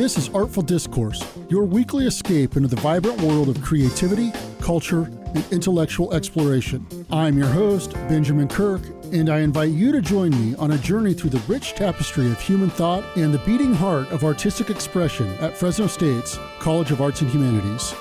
This is Artful Discourse, your weekly escape into the vibrant world of creativity, culture, and intellectual exploration. I'm your host, Benjamin Kirk, and I invite you to join me on a journey through the rich tapestry of human thought and the beating heart of artistic expression at Fresno State's College of Arts and Humanities.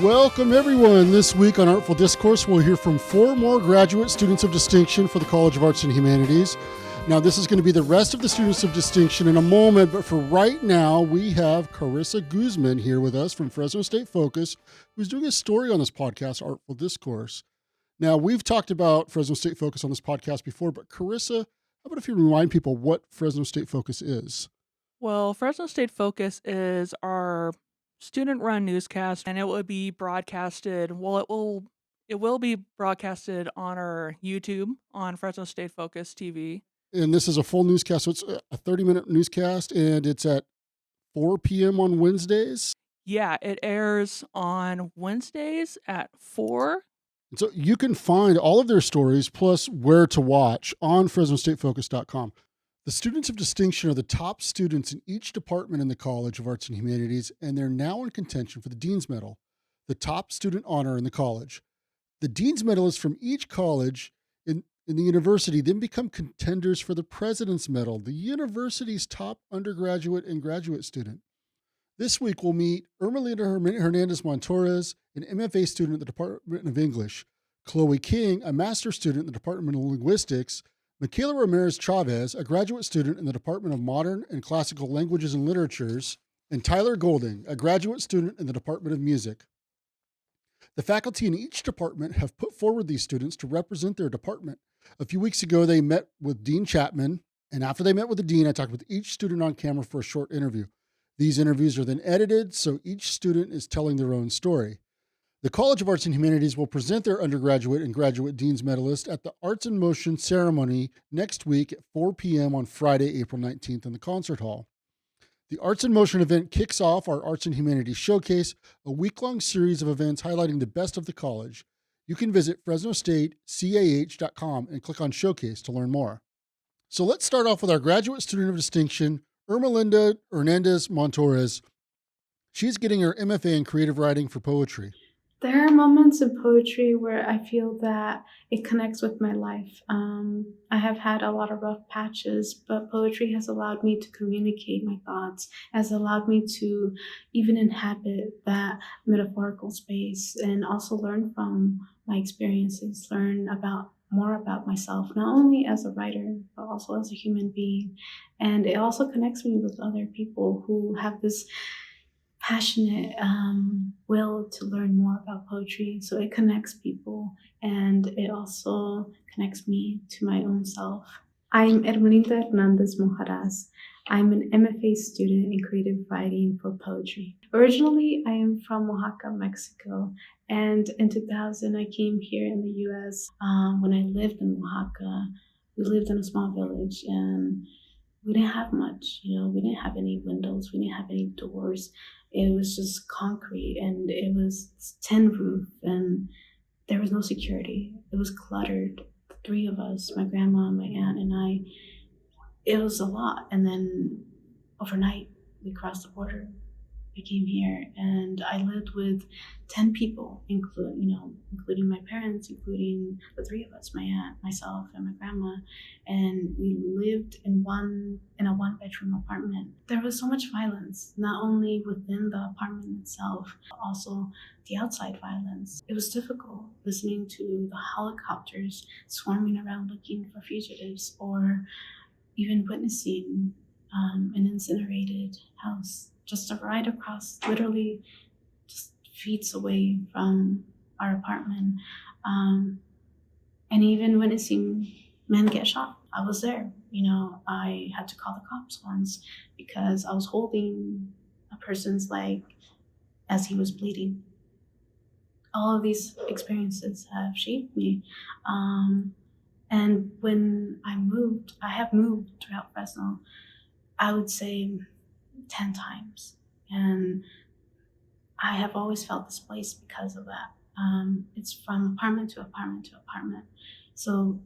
Welcome, everyone. This week on Artful Discourse, we'll hear from 4 more graduate students of distinction for the College of Arts and Humanities. Now, this is going to be the rest of the students of distinction in a moment, but for right now, we have Carissa Guzman here with us from Fresno State Focus, who's doing a story on this podcast, Artful Discourse. Now, we've talked about Fresno State Focus on this podcast before, but Carissa, how about if you remind people what Fresno State Focus is? Well, Fresno State Focus is our student-run newscast, and it will be broadcasted, it will be broadcasted on our YouTube on Fresno State Focus TV. And this is a full newscast, so it's a 30-minute newscast, and it's at 4 p.m. on Wednesdays? Yeah, it airs on Wednesdays at 4. So you can find all of their stories, plus where to watch, on FresnoStateFocus.com. The students of distinction are the top students in each department in the College of Arts and Humanities, and they're now in contention for the Dean's Medal, the top student honor in the college. The Dean's Medalists from each college in the university then become contenders for the President's Medal, the university's top undergraduate and graduate student. This week, we'll meet Hermelinda Hernandez Monjaras, an M.F.A. student in the Department of English, Chloe King, a master's student in the Department of Linguistics, Micaelina Ramírez-Chávez, a graduate student in the Department of Modern and Classical Languages and Literatures, and Tyler Golding, a graduate student in the Department of Music. The faculty in each department have put forward these students to represent their department. A few weeks ago, they met with Dean Chapman, and after they met with the dean, I talked with each student on camera for a short interview. These interviews are then edited, so each student is telling their own story. The College of Arts and Humanities will present their undergraduate and graduate Dean's Medalists at the Arts in Motion ceremony next week at 4 p.m. on Friday, April 19th in the concert hall. The Arts in Motion event kicks off our Arts and Humanities Showcase, a week-long series of events highlighting the best of the college. You can visit FresnoStateCAH.com and click on Showcase to learn more. So let's start off with our graduate student of distinction, Hermelinda Hernandez Monjaras. She's getting her M.F.A. in creative writing for poetry. There are moments in poetry where I feel that it connects with my life. I have had a lot of rough patches, but poetry has allowed me to communicate my thoughts, has allowed me to even inhabit that metaphorical space and also learn from my experiences, learn more about myself, not only as a writer, but also as a human being. And it also connects me with other people who have this passionate will to learn more about poetry. So it connects people, and it also connects me to my own self. I'm Hermelinda Hernandez Monjaras. I'm an M.F.A. student in creative writing for poetry. Originally, I am from Oaxaca, Mexico, and in 2000, I came here in the U.S. When I lived in Oaxaca, we lived in a small village, and we didn't have much, we didn't have any windows, we didn't have any doors. It was just concrete, and it was tin roof, and there was no security. It was cluttered. The 3 of us, my grandma, my aunt, and I, it was a lot. And then overnight, we crossed the border. I came here, and I lived with 10 people, including my parents, including the 3 of us, my aunt, myself, and my grandma. And we lived in a 1-bedroom apartment. There was so much violence, not only within the apartment itself, but also the outside violence. It was difficult listening to the helicopters swarming around looking for fugitives, or even witnessing an incinerated house just right across, literally just feet away from our apartment. And even witnessing men get shot. I was there. I had to call the cops once because I was holding a person's leg as he was bleeding. All of these experiences have shaped me. And when I have moved throughout Fresno, I would say 10 times. And I have always felt displaced because of that. It's from apartment to apartment to apartment. So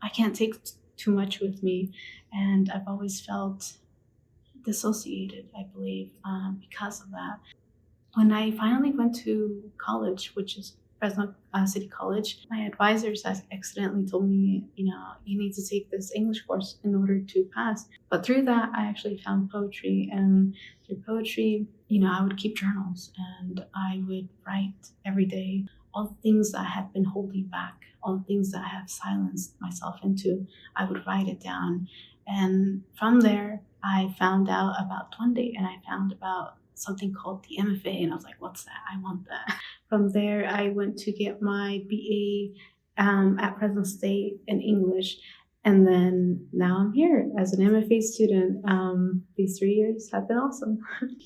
I can't take too much with me. And I've always felt dissociated, I believe, because of that. When I finally went to college, which is Fresno City College, my advisors accidentally told me, you need to take this English course in order to pass. But through that, I actually found poetry. And through poetry, I would keep journals and I would write every day all the things that I had been holding back, all the things that I have silenced myself into. I would write it down. And from there, I found out about Duende, and I found about something called the M.F.A, and I was like, what's that? I want that. From there, I went to get my B.A. At Fresno State in English, and then now I'm here as an M.F.A student. These 3 years have been awesome.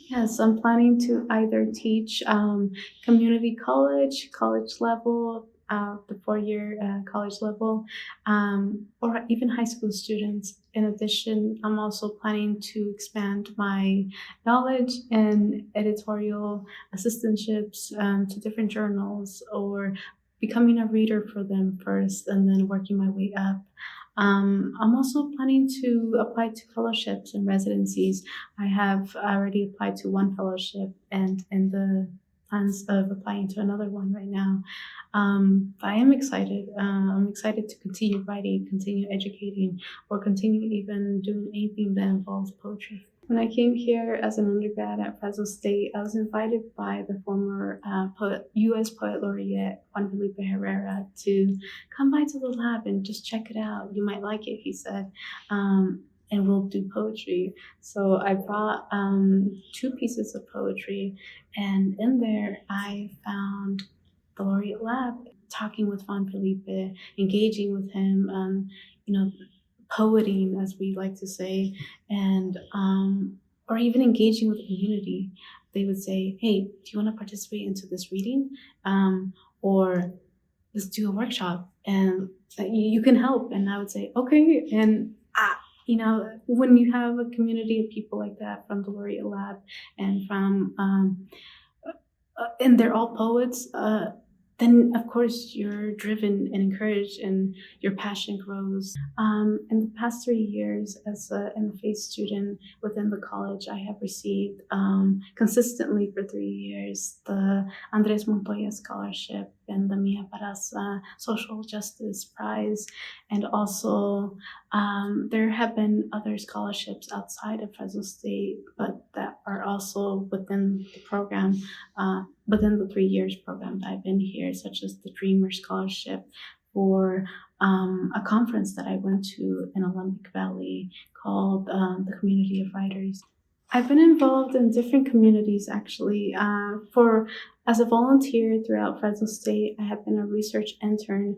Yes, I'm planning to either teach community college level, the 4-year college level, or even high school students. In addition, I'm also planning to expand my knowledge and editorial assistantships to different journals, or becoming a reader for them first and then working my way up. I'm also planning to apply to fellowships and residencies. I have already applied to one fellowship and in the plans of applying to another one right now. But I am excited. I'm excited to continue writing, continue educating, or continue even doing anything that involves poetry. When I came here as an undergrad at Fresno State, I was invited by the former U.S. Poet Laureate Juan Felipe Herrera to come by to the lab and just check it out. You might like it, he said, and we'll do poetry. So I brought 2 pieces of poetry, and in there I found the Laureate Lab, talking with Juan Felipe, engaging with him, poeting, as we like to say, and or even engaging with the community. They would say, hey, do you want to participate into this reading? Or let's do a workshop and you can help. And I would say, okay. And when you have a community of people like that from the Laureate Lab and from and they're all poets, then of course you're driven and encouraged and your passion grows. In the past 3 years as an M.F.A student within the college, I have received consistently for 3 years the Andres Montoya Scholarship and the Mia Barraza Social Justice Prize. And also there have been other scholarships outside of Fresno State, but that are also within the program, within the 3 years program that I've been here, such as the Dreamer Scholarship for a conference that I went to in Olympic Valley called the Community of Writers. I've been involved in different communities, actually. As a volunteer throughout Fresno State, I have been a research intern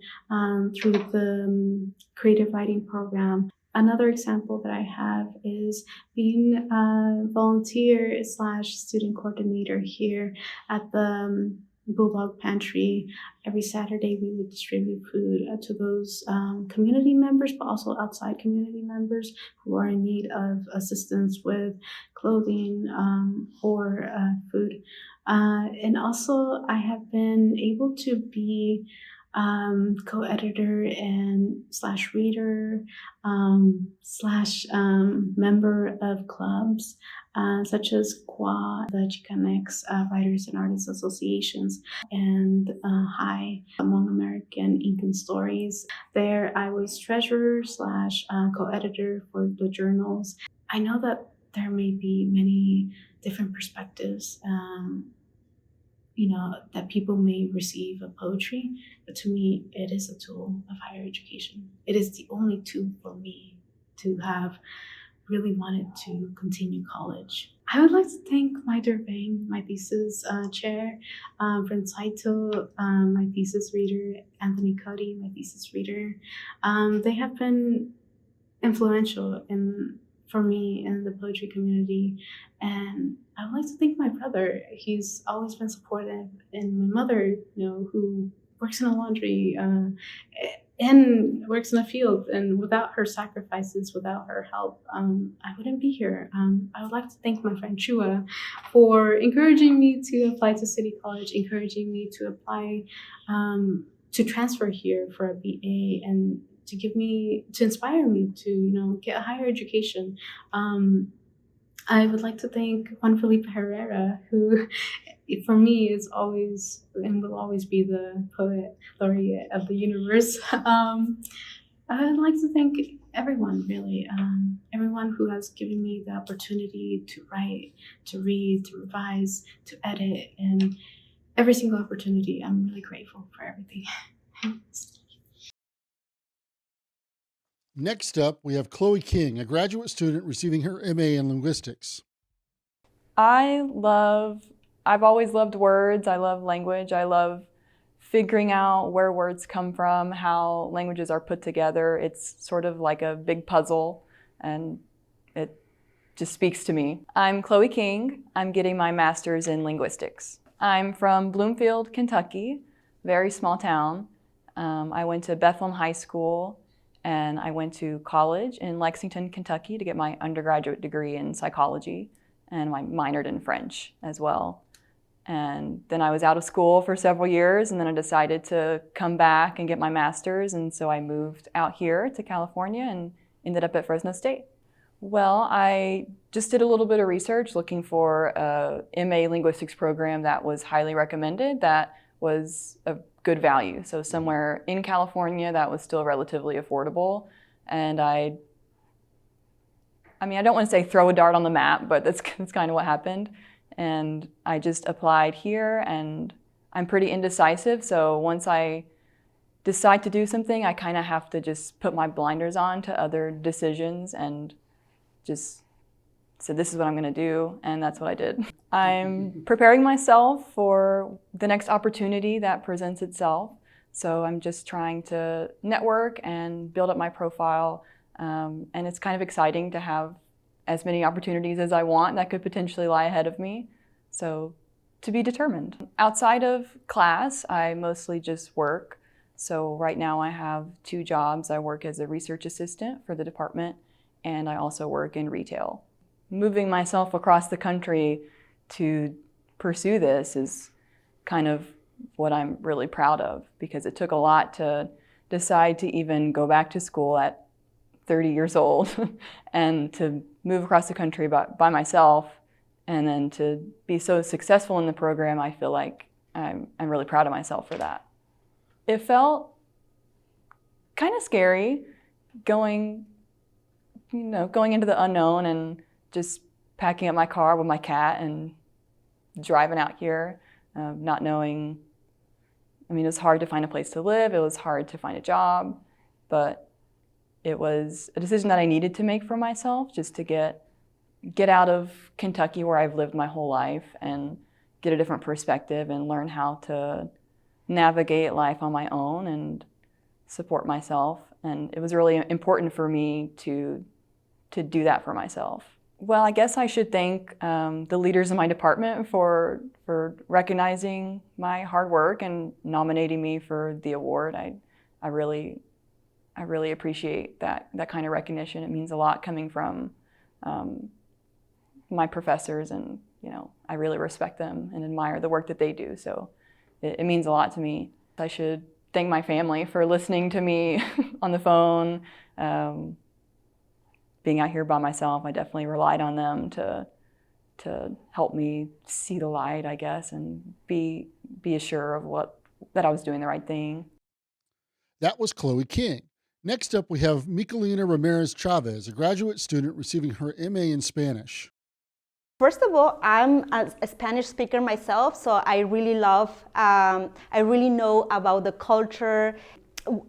through the creative writing program. Another example that I have is being a volunteer / student coordinator here at the Bulldog Pantry. Every Saturday we would distribute food to those community members, but also outside community members who are in need of assistance with clothing or food. And also I have been able to be co-editor and / reader / member of clubs such as QUA, the Chicanx Writers and Artists Associations, and HI, Hmong American Incan Stories. There I was treasurer / co-editor for the journals. I know that there may be many different perspectives that people may receive of poetry, but to me, it is a tool of higher education. It is the only tool for me to have really wanted to continue college. I would like to thank my Dervang, my thesis chair, Brent Saito, my thesis reader, Anthony Cuddy, my thesis reader. They have been influential for me in the poetry community. And I would like to thank my brother. He's always been supportive, and my mother, who works in a laundry and works in a field, and without her sacrifices, without her help, I wouldn't be here. I would like to thank my friend Chua for encouraging me to apply to City College, encouraging me to apply to transfer here for a BA, and to inspire me to get a higher education. I would like to thank Juan Felipe Herrera, who for me is always and will always be the poet laureate of the universe. I'd like to thank everyone, really. Everyone who has given me the opportunity to write, to read, to revise, to edit, and every single opportunity. I'm really grateful for everything. Next up, we have Chloe King, a graduate student receiving her M.A. in Linguistics. I've always loved words. I love language. I love figuring out where words come from, how languages are put together. It's sort of like a big puzzle, and it just speaks to me. I'm Chloe King. I'm getting my master's in linguistics. I'm from Bloomfield, Kentucky, very small town. I went to Bethlehem High School, and I went to college in Lexington, Kentucky to get my undergraduate degree in psychology, and I minored in French as well. And then I was out of school for several years, and then I decided to come back and get my master's, and so I moved out here to California and ended up at Fresno State. Well, I just did a little bit of research looking for a M.A. linguistics program that was highly recommended, that was of good value. So somewhere in California that was still relatively affordable. And I don't want to say throw a dart on the map, but that's kind of what happened. And I just applied here, and I'm pretty indecisive. So once I decide to do something, I kind of have to just put my blinders on to other decisions and just say, this is what I'm going to do. And that's what I did. I'm preparing myself for the next opportunity that presents itself. So I'm just trying to network and build up my profile. And it's kind of exciting to have as many opportunities as I want that could potentially lie ahead of me. So to be determined. Outside of class, I mostly just work. So right now I have 2 jobs. I work as a research assistant for the department, and I also work in retail. Moving myself across the country to pursue this is kind of what I'm really proud of, because it took a lot to decide to even go back to school at 30 years old and to move across the country by myself, and then to be so successful in the program. I feel like I'm really proud of myself for that. It felt kind of scary going into the unknown and just packing up my car with my cat and driving out here, not knowing. It was hard to find a place to live. It was hard to find a job, but it was a decision that I needed to make for myself, just to get out of Kentucky, where I've lived my whole life, and get a different perspective and learn how to navigate life on my own and support myself. And it was really important for me to do that for myself. Well, I guess I should thank the leaders in my department for recognizing my hard work and nominating me for the award. I really appreciate that kind of recognition. It means a lot coming from my professors, and I really respect them and admire the work that they do. So it means a lot to me. I should thank my family for listening to me on the phone. Being out here by myself, I definitely relied on them to help me see the light, I guess, and be assured of that I was doing the right thing. That was Chloe King. Next up, we have Micaelina Ramírez-Chávez, a graduate student receiving her M.A. in Spanish. First of all, I'm a Spanish speaker myself, so I really know about the culture.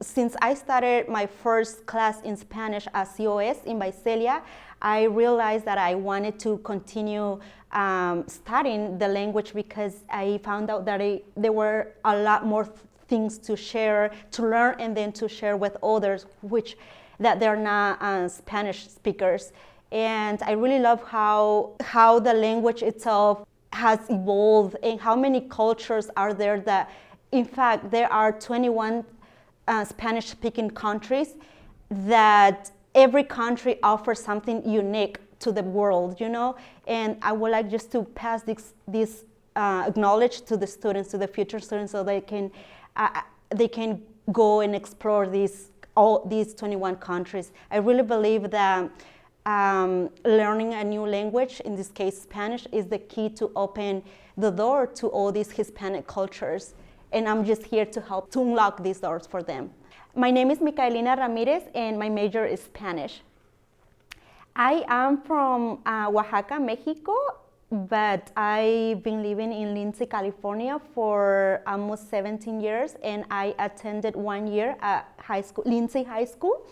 Since I started my first class in Spanish at COS in Visalia, I realized that I wanted to continue studying the language, because I found out that there were a lot more things to share, to learn, and then to share with others, that they're not Spanish speakers. And I really love how the language itself has evolved, and how many cultures are there. That, in fact, there are 21 Spanish-speaking countries, that every country offers something unique to the world, And I would like just to pass this knowledge to the students, to the future students, so they can go and explore all these 21 countries. I really believe that learning a new language, in this case Spanish, is the key to open the door to all these Hispanic cultures. And I'm just here to help to unlock these doors for them. My name is Micaelina Ramírez, and my major is Spanish. I am from Oaxaca, Mexico, but I've been living in Lindsay, California for almost 17 years, and I attended 1 year at Lindsay High School,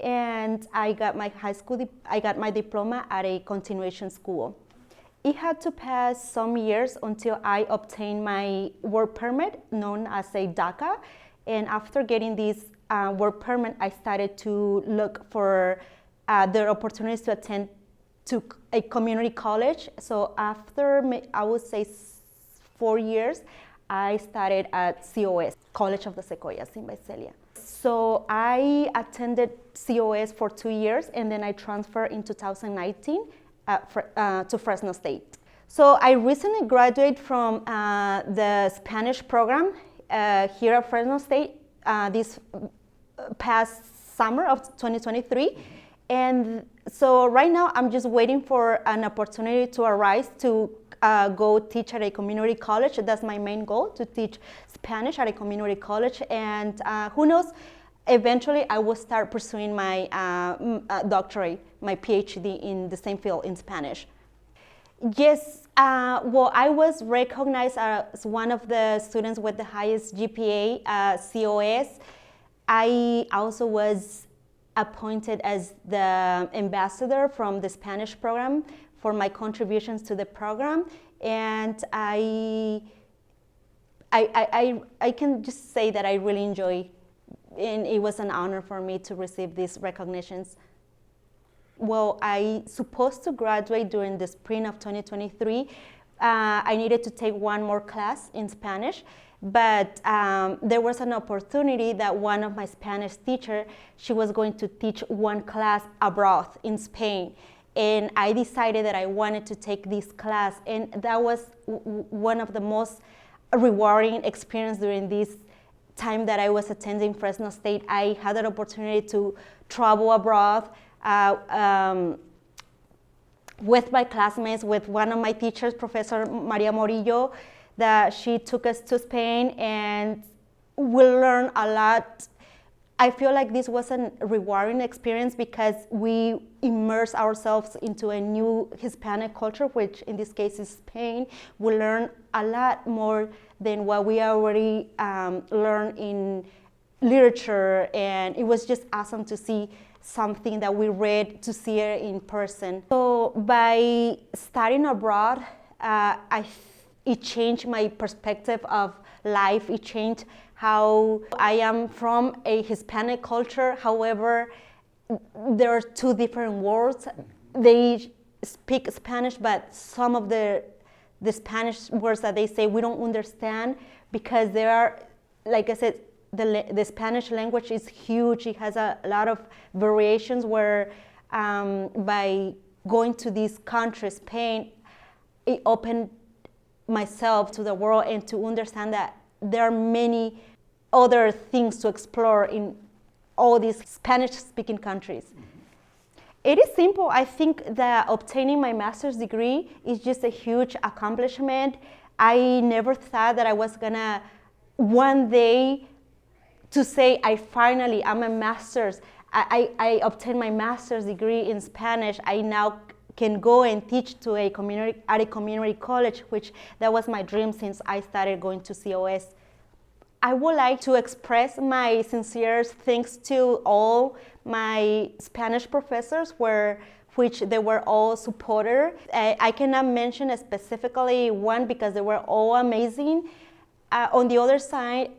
and I got my diploma at a continuation school. It had to pass some years until I obtained my work permit, known as a DACA, and after getting this work permit, I started to look for the opportunities to attend to a community college. So after, I would say, 4 years, I started at COS, College of the Sequoias in Visalia. So I attended COS for 2 years, and then I transferred in 2019 to Fresno State. So I recently graduated from the Spanish program here at Fresno State this past summer of 2023. And so right now I'm just waiting for an opportunity to arise to go teach at a community college. That's my main goal, to teach Spanish at a community college. And who knows, eventually I will start pursuing my doctorate, my PhD in the same field in Spanish. Yes, well, I was recognized as one of the students with the highest GPA COS. I also was appointed as the ambassador from the Spanish program for my contributions to the program, and I can just say that I really enjoy, and it was an honor for me to receive these recognitions. Well, I supposed to graduate during the spring of 2023. I needed to take one more class in Spanish, but there was an opportunity that one of my Spanish teachers, she was going to teach one class abroad in Spain. And I decided that I wanted to take this class, and that was one of the most rewarding experiences during this time that I was attending Fresno State. I had an opportunity to travel abroad with my classmates, with one of my teachers, Professor Maria Morillo, that she took us to Spain, and we learned a lot. I feel like this was a rewarding experience because we immersed ourselves into a new Hispanic culture, which in this case is Spain. We learned a lot more than what we already learned in literature, and it was just awesome to see something that we read, to see it in person. So by studying abroad, it changed my perspective of life. It changed how I am from a Hispanic culture. However, there are two different words. They speak Spanish, but some of the Spanish words that they say we don't understand, because there are, like I said, the Spanish language is huge. It has a lot of variations where by going to this country, Spain, it opened myself to the world and to understand that there are many other things to explore in all these Spanish-speaking countries. It is simple. I think that obtaining my master's degree is just a huge accomplishment. I never thought that I was gonna one day to say I'm a master's. I obtained my master's degree in Spanish. I now can go and teach to at a community college, which that was my dream since I started going to COS. I would like to express my sincere thanks to all my Spanish professors, which they were all supportive. I cannot mention specifically one because they were all amazing. On the other side,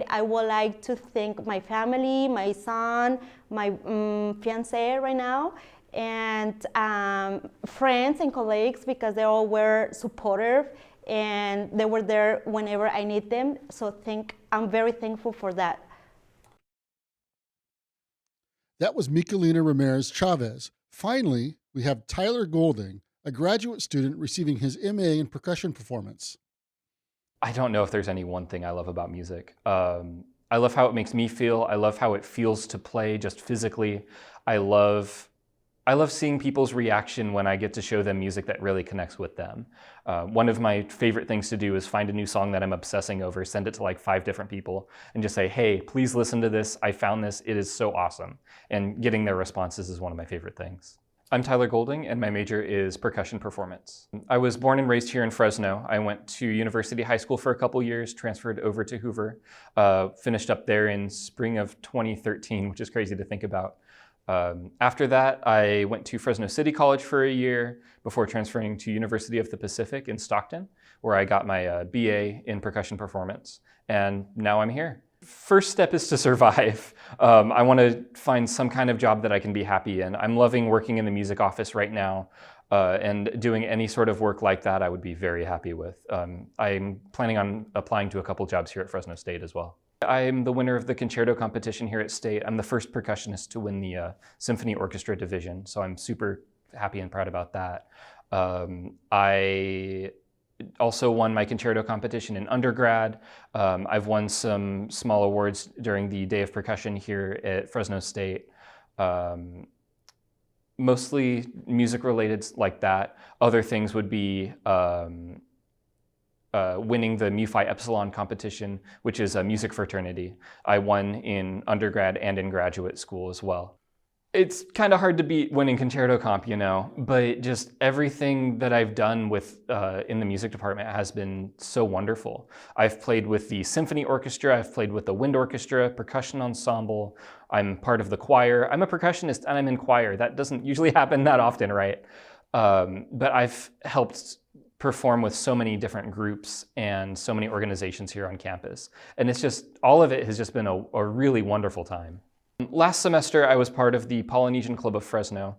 I would like to thank my family, my son, my fiancé right now, and friends and colleagues, because they all were supportive and they were there whenever I need them. So I'm very thankful for that. That was Micaelina Ramírez-Chávez. Finally, we have Tyler Golding, a graduate student receiving his M.A. in percussion performance. I don't know if there's any one thing I love about music. I love how it makes me feel. I love how it feels to play just physically. I love I love seeing people's reaction when I get to show them music that really connects with them. One of my favorite things to do is find a new song that I'm obsessing over, send it to like 5 different people, and just say, hey, please listen to this. I found this. It is so awesome. And getting their responses is one of my favorite things. I'm Tyler Golding, and my major is percussion performance. I was born and raised here in Fresno. I went to University High School for a couple years, transferred over to Hoover, finished up there in spring of 2013, which is crazy to think about. After that, I went to Fresno City College for a year before transferring to University of the Pacific in Stockton, where I got my BA in percussion performance, and now I'm here. First step is to survive. I want to find some kind of job that I can be happy in. I'm loving working in the music office right now, and doing any sort of work like that I would be very happy with. I'm planning on applying to a couple jobs here at Fresno State as well. I'm the winner of the concerto competition here at State. I'm the first percussionist to win the symphony orchestra division, so I'm super happy and proud about that. I also won my concerto competition in undergrad. I've won some small awards during the Day of Percussion here at Fresno State. Mostly music related like that. Other things would be winning the M.F.A Epsilon competition, which is a music fraternity. I won in undergrad and in graduate school as well. It's kind of hard to beat winning concerto comp, you know, but just everything that I've done with in the music department has been so wonderful. I've played with the symphony orchestra, I've played with the wind orchestra, percussion ensemble, I'm part of the choir. I'm a percussionist and I'm in choir. That doesn't usually happen that often, right? But I've helped perform with so many different groups and so many organizations here on campus. And it's just, all of it has just been a really wonderful time. Last semester, I was part of the Polynesian Club of Fresno.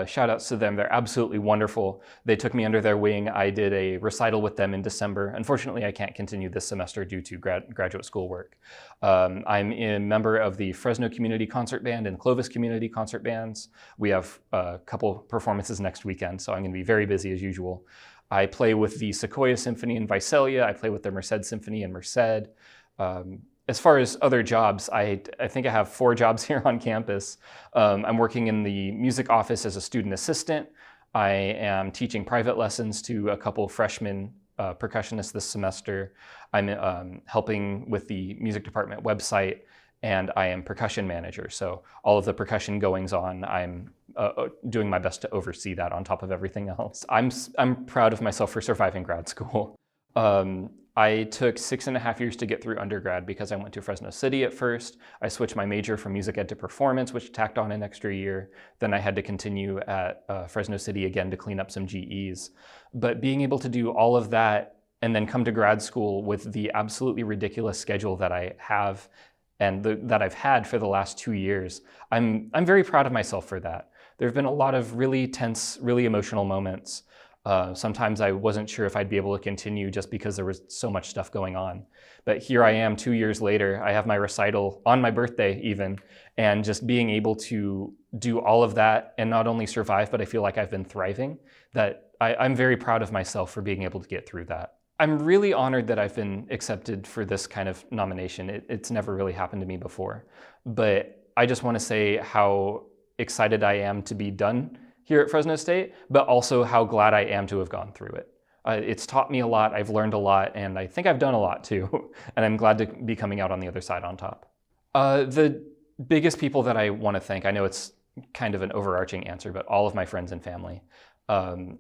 Shout outs to them, they're absolutely wonderful. They took me under their wing. I did a recital with them in December. Unfortunately, I can't continue this semester due to graduate school work. I'm a member of the Fresno Community Concert Band and Clovis Community Concert Bands. We have a couple performances next weekend, so I'm gonna be very busy as usual. I play with the Sequoia Symphony in Visalia. I play with the Merced Symphony in Merced. As far as other jobs, I think I have 4 jobs here on campus. I'm working in the music office as a student assistant. I am teaching private lessons to a couple freshman percussionists this semester. I'm helping with the music department website, and I am percussion manager. So all of the percussion goings on, I'm doing my best to oversee that on top of everything else. I'm proud of myself for surviving grad school. I took 6.5 years to get through undergrad because I went to Fresno City at first. I switched my major from music ed to performance, which tacked on an extra year. Then I had to continue at Fresno City again to clean up some GEs. But being able to do all of that and then come to grad school with the absolutely ridiculous schedule that I have and that I've had for the last 2 years, I'm very proud of myself for that. There have been a lot of really tense, really emotional moments. Sometimes I wasn't sure if I'd be able to continue just because there was so much stuff going on. But here I am 2 years later, I have my recital on my birthday even, and just being able to do all of that and not only survive, but I feel like I've been thriving, that I'm very proud of myself for being able to get through that. I'm really honored that I've been accepted for this kind of nomination. It's never really happened to me before. But I just want to say how excited I am to be done here at Fresno State, but also how glad I am to have gone through it. It's taught me a lot, I've learned a lot, and I think I've done a lot too. And I'm glad to be coming out on the other side on top. The biggest people that I want to thank, I know it's kind of an overarching answer, but all of my friends and family.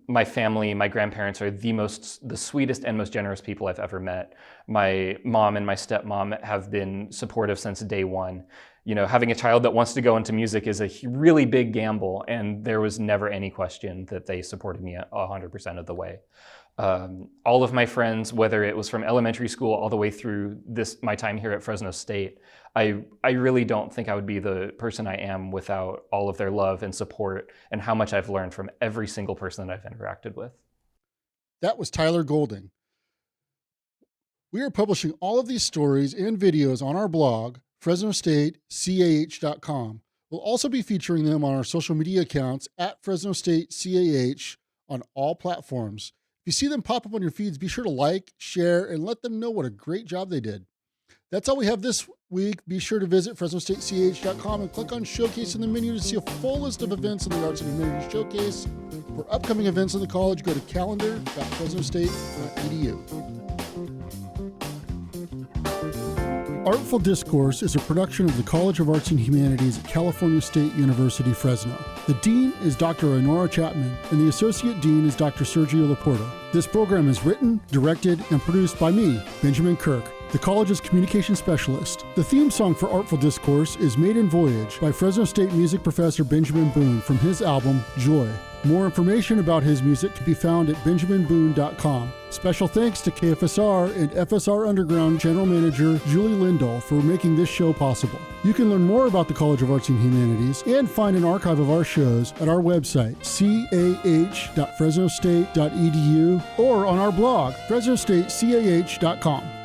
My family, my grandparents are the sweetest and most generous people I've ever met. My mom and my stepmom have been supportive since day one. You know, having a child that wants to go into music is a really big gamble, and there was never any question that they supported me 100% of the way. All of my friends, whether it was from elementary school all the way through my time here at Fresno State, I really don't think I would be the person I am without all of their love and support and how much I've learned from every single person that I've interacted with. That was Tyler Golding. We are publishing all of these stories and videos on our blog, FresnoStateCAH.com. We'll also be featuring them on our social media accounts at Fresno State CAH on all platforms. If you see them pop up on your feeds, be sure to like, share, and let them know what a great job they did. That's all we have this week, be sure to visit FresnoStateCH.com and click on Showcase in the menu to see a full list of events in the Arts and Humanities Showcase. For upcoming events in the college, go to calendar.fresnostate.edu. Artful Discourse is a production of the College of Arts and Humanities at California State University, Fresno. The Dean is Dr. Honora Chapman, and the Associate Dean is Dr. Sergio Laporta. This program is written, directed, and produced by me, Benjamin Kirk, the college's communication specialist. The theme song for Artful Discourse is Maiden Voyage by Fresno State music professor Benjamin Boone from his album, Joy. More information about his music can be found at benjaminboone.com. Special thanks to KFSR and FSR Underground General Manager Julie Lindahl for making this show possible. You can learn more about the College of Arts and Humanities and find an archive of our shows at our website, cah.fresnostate.edu, or on our blog, fresnostatecah.com.